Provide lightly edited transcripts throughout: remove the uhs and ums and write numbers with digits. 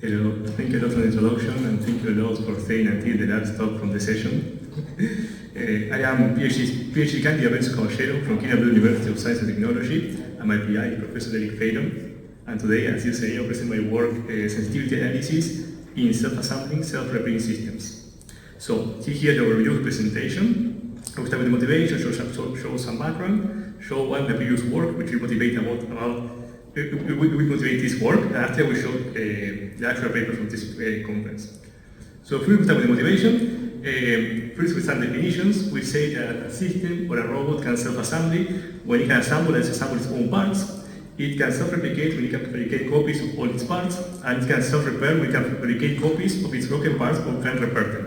Hello, thank you a lot for the introduction and thank you a lot for staying until the last talk from the session. I am PhD candidate Renzo Caballero from University of Science and Technology, and my PI is Professor Eric Phelan. And today, as you say, I present my work, sensitivity analysis in self-assembling, self-repeating systems. So, here the overview presentation. We start with the motivation, show some background, show one of the previous work, which we motivate we motivate this work, and after we show the actual paper from this conference. So first we start with the motivation. First we start definitions. We say that a system or a robot can self-assembly when it can assemble its own parts. It can self-replicate when it can replicate copies of all its parts, and it can self-repair when it can replicate copies of its broken parts or can repair them.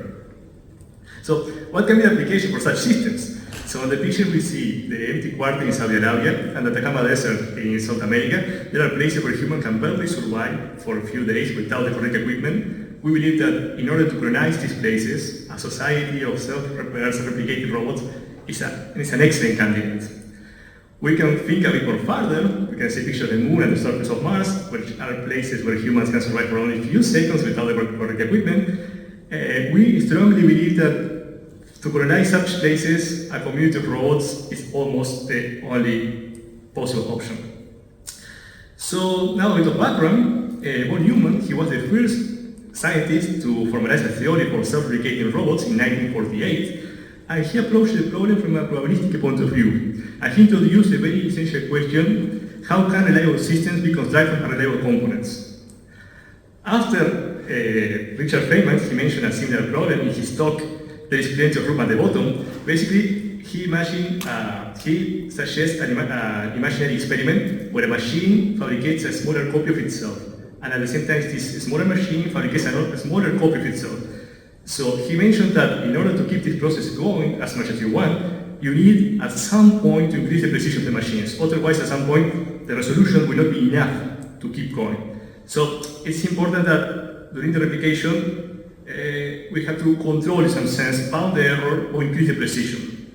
So what can be the application for such systems? So on the picture we see the empty quarter in Saudi Arabia and the Atacama Desert in South America. There are places where humans can barely survive for a few days without the correct equipment. We believe that in order to colonize these places, a society of self-repair, self-replicating robots is an excellent candidate. We can think a bit more further. We can see pictures of the moon and the surface of Mars, which are places where humans can survive for only a few seconds without the correct equipment. We strongly believe that to colonize such places, a community of robots is almost the only possible option. So now a bit of background. Von Neumann, he was the first scientist to formalize a theory for self-replicating robots in 1948, and he approached the problem from a probabilistic point of view. And he introduced a very essential question: how can reliable systems be constructed from unreliable components? After Richard Feynman, he mentioned a similar problem in his talk. There is plenty of room at the bottom. Basically, he suggests an imaginary experiment where a machine fabricates a smaller copy of itself, and at the same time, this smaller machine fabricates a smaller copy of itself. So he mentioned that in order to keep this process going as much as you want, you need at some point to increase the precision of the machines. Otherwise, at some point, the resolution will not be enough to keep going. So it's important that during the replication, we have to control, in some sense, bound the error or increase the precision.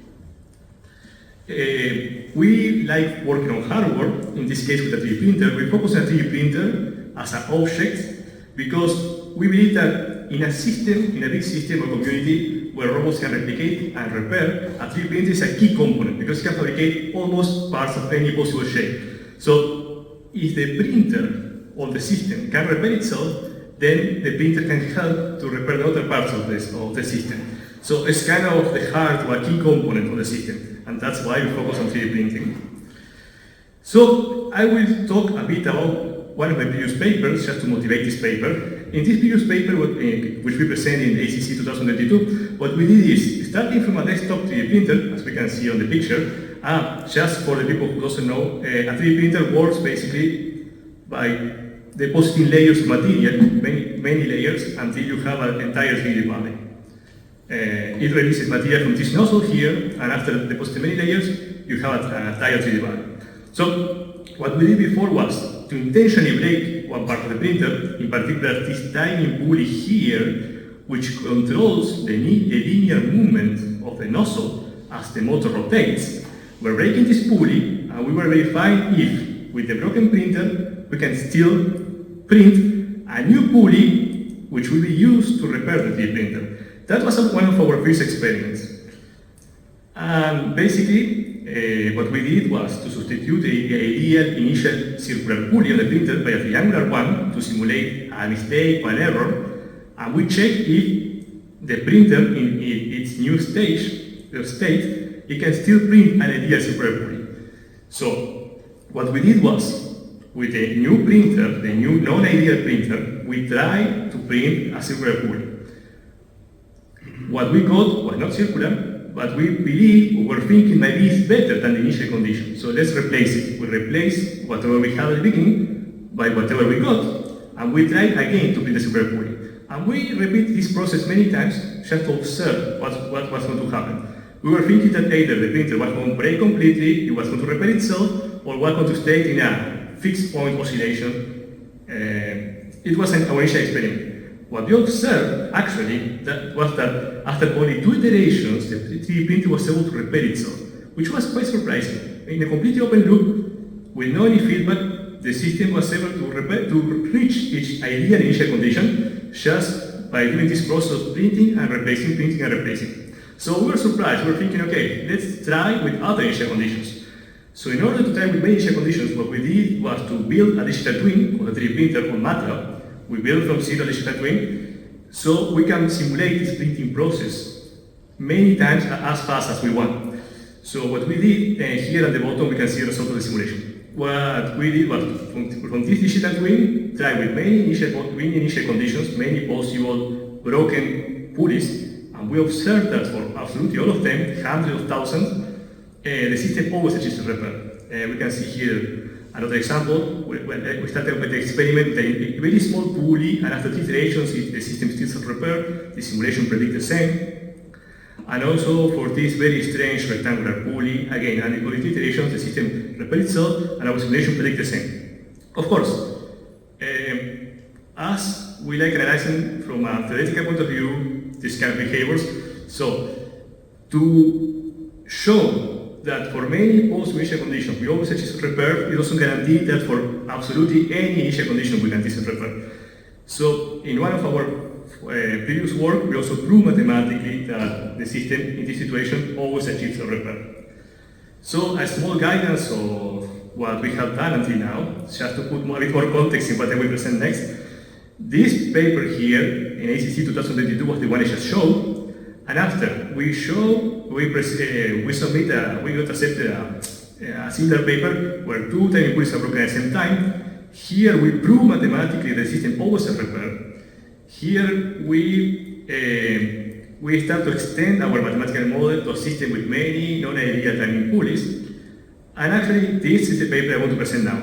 We like working on hardware, in this case with a 3D printer. We focus on a 3D printer as an object because we believe that in a system, in a big system or community where robots can replicate and repair, a 3D printer is a key component because it can fabricate almost parts of any possible shape. So if the printer or the system can repair itself, then the printer can help to repair the other parts of the system. So it's kind of the heart or a key component of the system, and that's why we focus on 3D printing. So I will talk a bit about one of my previous papers, just to motivate this paper. In this previous paper, which we presented in ACC 2022, what we did is, starting from a desktop 3D printer, as we can see on the picture, just for the people who doesn't know, a 3D printer works basically by depositing layers of material, many layers, until you have an entire 3D body. It releases material from this nozzle here, and after depositing many layers, you have an entire 3D body. So what we did before was to intentionally break one part of the printer, in particular this tiny pulley here, which controls the linear movement of the nozzle as the motor rotates. We're breaking this pulley, and we were verifying if, with the broken printer, we can still print a new pulley which will be used to repair the 3D printer. That was one of our first experiments. And basically, what we did was to substitute the ideal initial circular pulley on the printer by a triangular one to simulate a mistake or an error, and we checked if the printer in its new state, it can still print an ideal circular pulley. So what we did was, with the new printer, the new non-ideal printer, we tried to print a circular pulley. What we got was not circular, but we were thinking maybe it's better than the initial condition. So let's replace it. We replace whatever we had at the beginning by whatever we got, and we tried again to print the circular pulley. And we repeat this process many times just to observe what was going to happen. We were thinking that either the printer was going to break completely, it was going to repair itself, or was going to stay in a fixed point oscillation. It was an initial experiment. What we observed, actually, was that after only 2 iterations, the 3D printer was able to repair itself, which was quite surprising. In a completely open loop, with no any feedback, the system was able to reach its ideal initial condition just by doing this process of printing and replacing. So we were surprised. We were thinking, okay, let's try with other initial conditions. So in order to try with many initial conditions, what we did was to build a digital twin of the 3D printer on MATLAB. We built from zero a digital twin, so we can simulate this printing process many times as fast as we want. So what we did, here at the bottom we can see the result of the simulation. What we did was from this digital twin, try with many initial conditions, many possible broken pulleys, and we observed that for absolutely all of them, hundreds of thousands, the system always achieves repair. We can see here another example. We started with the experiment with a very small pulley, and after 3 iterations, the system still self-repair. The simulation predicts the same. And also for this very strange rectangular pulley, again, and for 3 iterations, the system repairs itself, and our simulation predicts the same. Of course, as we like analyzing from a theoretical point of view, these kind of behaviors, so to show that for many post-initial conditions we always achieve repair, it doesn't guarantee that for absolutely any initial condition we can achieve repair. So in one of our previous work, we also proved mathematically that the system in this situation always achieves a repair. So a small guidance of what we have done until now, just to put a bit more context in what I will present next. This paper here in ACC 2022 was the one I just showed. And after we got accepted a similar paper where 2 tiny pulleys are broken at the same time. Here we prove mathematically the system always has repair. Here we start to extend our mathematical model to a system with many non-ideal timing pulleys. And actually, this is the paper I want to present now,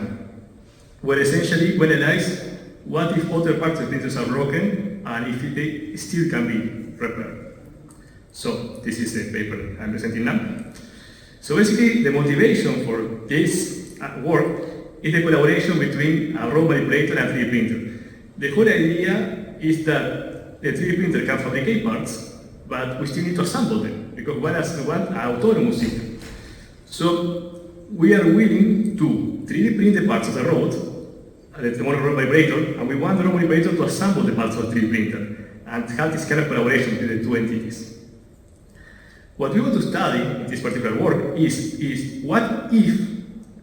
where essentially we analyze what if other parts of the printers are broken and if they still can be repaired. So this is the paper I'm presenting now. So basically, the motivation for this work is the collaboration between a raw manipulator and a 3D printer. The whole idea is that the 3D printer can fabricate parts, but we still need to assemble them, because one has an autonomous system. So we are willing to 3D print the parts of the rod, the mono-rod vibrator, and we want the raw vibrator to assemble the parts of the 3D printer and have this kind of collaboration between the two entities. What we want to study in this particular work is what if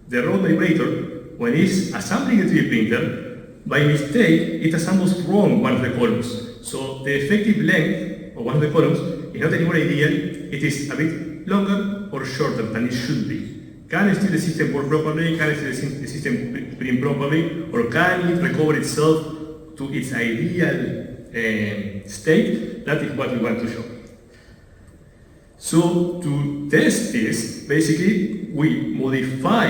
the rod vibrator, when it's assembling a 3D printer, by mistake it assembles wrong one of the columns. So the effective length of one of the columns is not anymore ideal, it is a bit longer or shorter than it should be. Can still the system work properly? Can still the system print properly? Or can it recover itself to its ideal state? That is what we want to show. So to test this, basically we modify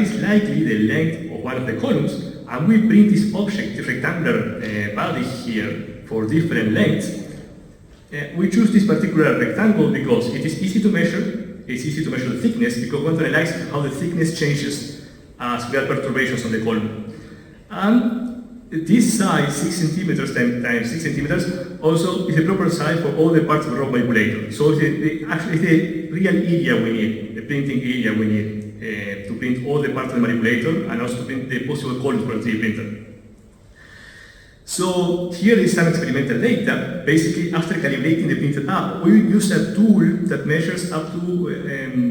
slightly the length of one of the columns, and we print this object, the rectangular body here, for different lengths. We choose this particular rectangle because it is easy to measure. It's easy to measure the thickness because we want to analyze how the thickness changes as we have perturbations on the column. And this size, 6 centimeters times 6 centimeters, also is the proper size for all the parts of the rod manipulator. So actually it's the real area we need, the printing area we need to print all the parts of the manipulator and also to print the possible columns for the 3D printer. So here is some experimental data. Basically, after calibrating the printed app, we use a tool that measures up to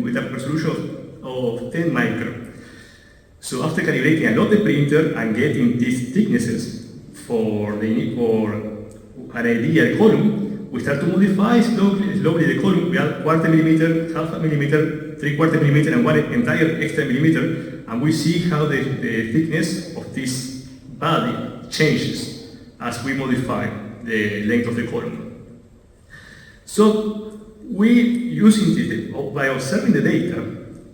with a resolution of 10 micron. So after calibrating a lot the printer and getting these thicknesses for an ideal column, we start to modify slowly the column. We add 1/4 millimeter, 1/2 millimeter, 3/4 millimeter, and one entire extra millimeter, and we see how the thickness of this body changes as we modify the length of the column. So by observing the data,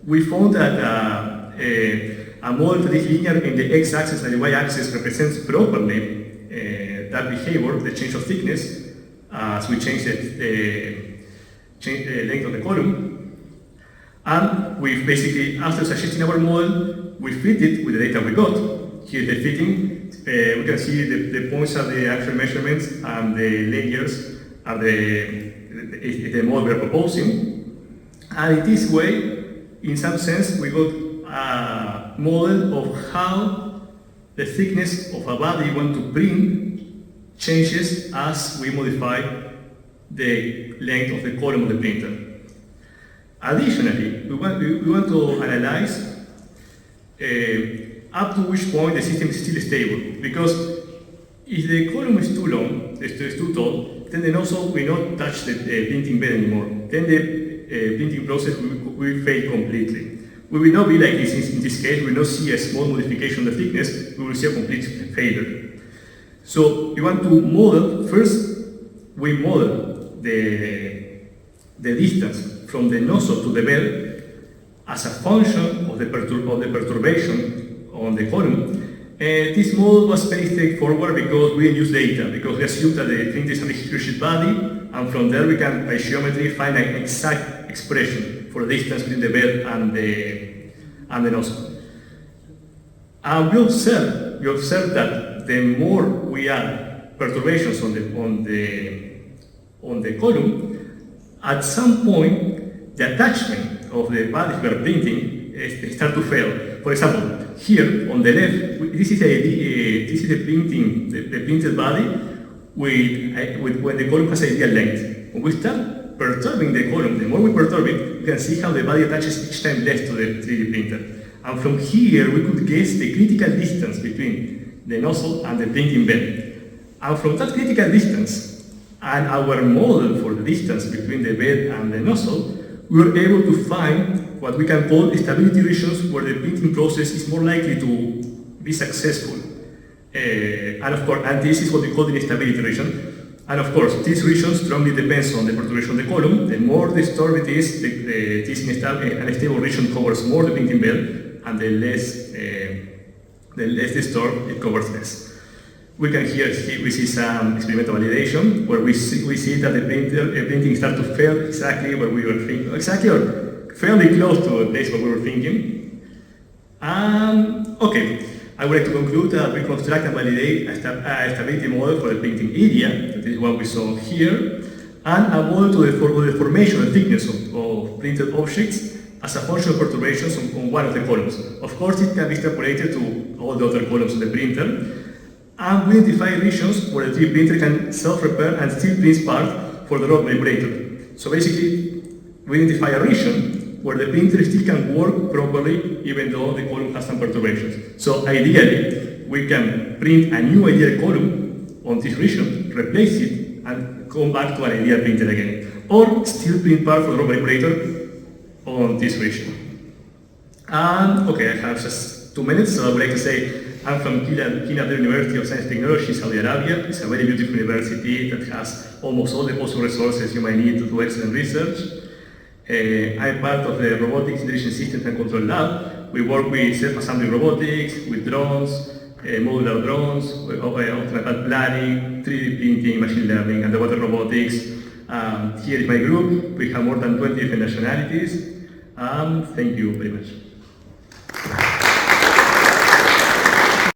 we found that a model that is linear in the x-axis and the y-axis represents properly that behavior, the change of thickness, as we change the length of the column. And we basically, after suggesting our model, we fit it with the data we got. Here's the fitting. We can see the points are the actual measurements and the layers are the model we're proposing. And in this way, in some sense, we got a model of how the thickness of a body we want to print changes as we modify the length of the column of the printer. Additionally, we want to analyze up to which point the system is still stable, because if the column is too long, it's too tall, then the nozzle will not touch the printing bed anymore. Then the printing process will fail completely. We will not be like this in this case. We will not see a small modification of the thickness. We will see a complete failure. So we want to model, first we model the distance from the nozzle to the bed as a function of the perturbation on the column. This model was very straightforward because we didn't use data, because we assumed that the print is a rigid body, and from there we can, by geometry, find an exact expression for the distance between the bed and the nozzle. And we observe that the more we add perturbations on the column, at some point the attachment of the bodies we are printing start to fail. For example, here on the left, this is the printed body with when the column has ideal length. When we start perturbing the column, the more we perturb it, you can see how the body attaches each time less to the 3D printer. And from here, we could guess the critical distance between the nozzle and the printing bed. And from that critical distance, and our model for the distance between the bed and the nozzle, we were able to find what we can call stability regions where the printing process is more likely to be successful. And of course, and this is what we call the instability region. And of course, this region strongly depends on the perturbation of the column. The more disturbed it is, this unstable region covers more the printing bed, and the less disturbed it covers less. We can we see some experimental validation where we see that the printing starts to fail exactly where we were thinking, exactly or fairly close to the place where we were thinking. Okay, I would like to conclude that we construct and validate a stability model for the printing area, that is what we saw here, and a model for the formation and thickness of printed objects as a function of perturbations on one of the columns. Of course, it can be extrapolated to all the other columns of the printer. And we identify regions where the 3D printer can self-repair and still print part for the robot vibrator. So basically, we identify a region where the printer still can work properly even though the column has some perturbations. So ideally, we can print a new ideal column on this region, replace it, and come back to an ideal printer again. Or still print part for the robot vibrator on this region. And okay, I have just 2 minutes, so I would like to say I'm from King University of Science and Technology, Saudi Arabia. It's a very beautiful university that has almost all the possible resources you might need to do excellent research. I'm part of the Robotics, Intelligent Systems and Control Lab. We work with self-assembly robotics, with drones, modular drones, automated planning, 3D printing, machine learning, underwater robotics. Here is my group. We have more than 20 different nationalities. Thank you very much.